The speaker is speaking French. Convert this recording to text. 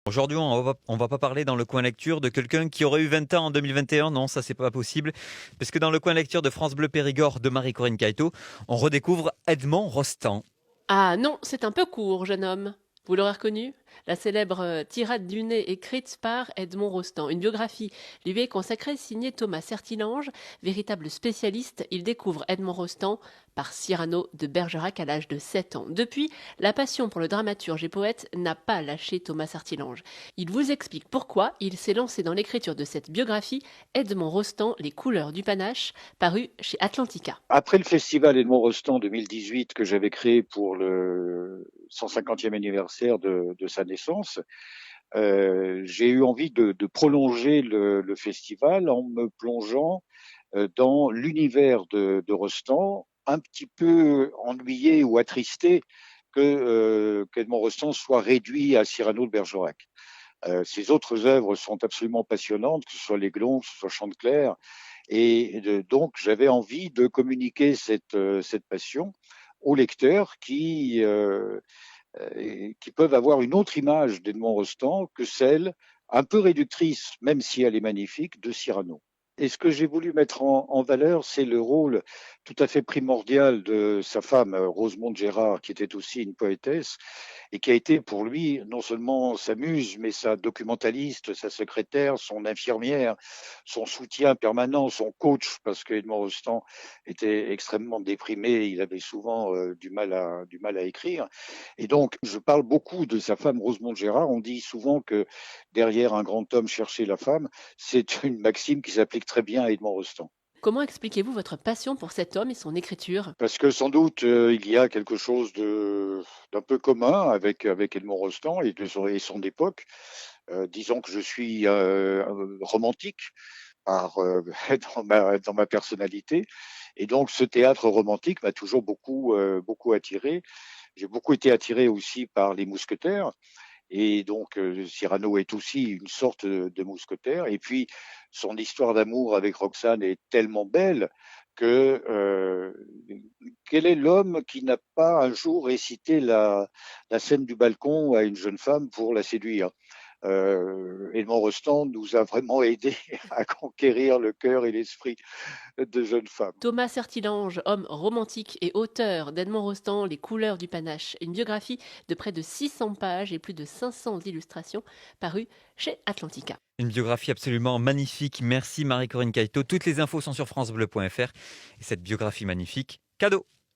Aujourd'hui, on va pas parler dans le coin lecture de quelqu'un qui aurait eu 20 ans en 2021. Non, ça, c'est pas possible. Parce que dans le coin lecture de France Bleu Périgord de Marie-Corinne Cailleteau, on redécouvre Edmond Rostand. Ah non, c'est un peu court, jeune homme. Vous l'aurez reconnu? La célèbre tirade du nez écrite par Edmond Rostand. Une biographie lui est consacrée, signée Thomas Certilange, véritable spécialiste. Il découvre Edmond Rostand par Cyrano de Bergerac à l'âge de 7 ans. Depuis, la passion pour le dramaturge et poète n'a pas lâché Thomas Certilange. Il vous explique pourquoi il s'est lancé dans l'écriture de cette biographie, Edmond Rostand, Les couleurs du panache, paru chez Atlantica. Après le festival Edmond Rostand 2018 que j'avais créé pour le 150e anniversaire de sa naissance, j'ai eu envie de prolonger le festival en me plongeant dans l'univers de Rostand, un petit peu ennuyé ou attristé qu'Edmond Rostand soit réduit à Cyrano de Bergerac. Ses autres œuvres sont absolument passionnantes, que ce soit l'Aiglon, que ce soit Chanteclair, et donc j'avais envie de communiquer cette passion aux lecteurs qui peuvent avoir une autre image d'Edmond Rostand que celle, un peu réductrice, même si elle est magnifique, de Cyrano. Et ce que j'ai voulu mettre en valeur, c'est le rôle tout à fait primordial de sa femme, Rosemonde Gérard, qui était aussi une poétesse, et qui a été pour lui non seulement sa muse, mais sa documentaliste, sa secrétaire, son infirmière, son soutien permanent, son coach, parce que Edmond Rostand était extrêmement déprimé, il avait souvent du mal à écrire. Et donc, je parle beaucoup de sa femme Rosemonde Gérard. On dit souvent que derrière un grand homme chercher la femme, c'est une maxime qui s'applique très bien à Edmond Rostand. Comment expliquez-vous votre passion pour cet homme et son écriture? Parce que sans doute, il y a quelque chose d'un peu commun avec Edmond Rostand et son époque. Disons que je suis romantique par, dans ma personnalité. Et donc, ce théâtre romantique m'a toujours beaucoup attiré. J'ai beaucoup été attiré aussi par les mousquetaires. Et donc, Cyrano est aussi une sorte de mousquetaire. Et puis, son histoire d'amour avec Roxane est tellement belle que quel est l'homme qui n'a pas un jour récité la scène du balcon à une jeune femme pour la séduire? Edmond Rostand nous a vraiment aidés à conquérir le cœur et l'esprit de jeunes femmes. Thomas Certilange, homme romantique et auteur d'Edmond Rostand, Les couleurs du panache, une biographie de près de 600 pages et plus de 500 illustrations, parue chez Atlantica. Une biographie absolument magnifique. Merci Marie-Corinne Cailleteau. Toutes les infos sont sur francebleu.fr. Et cette biographie magnifique, cadeau.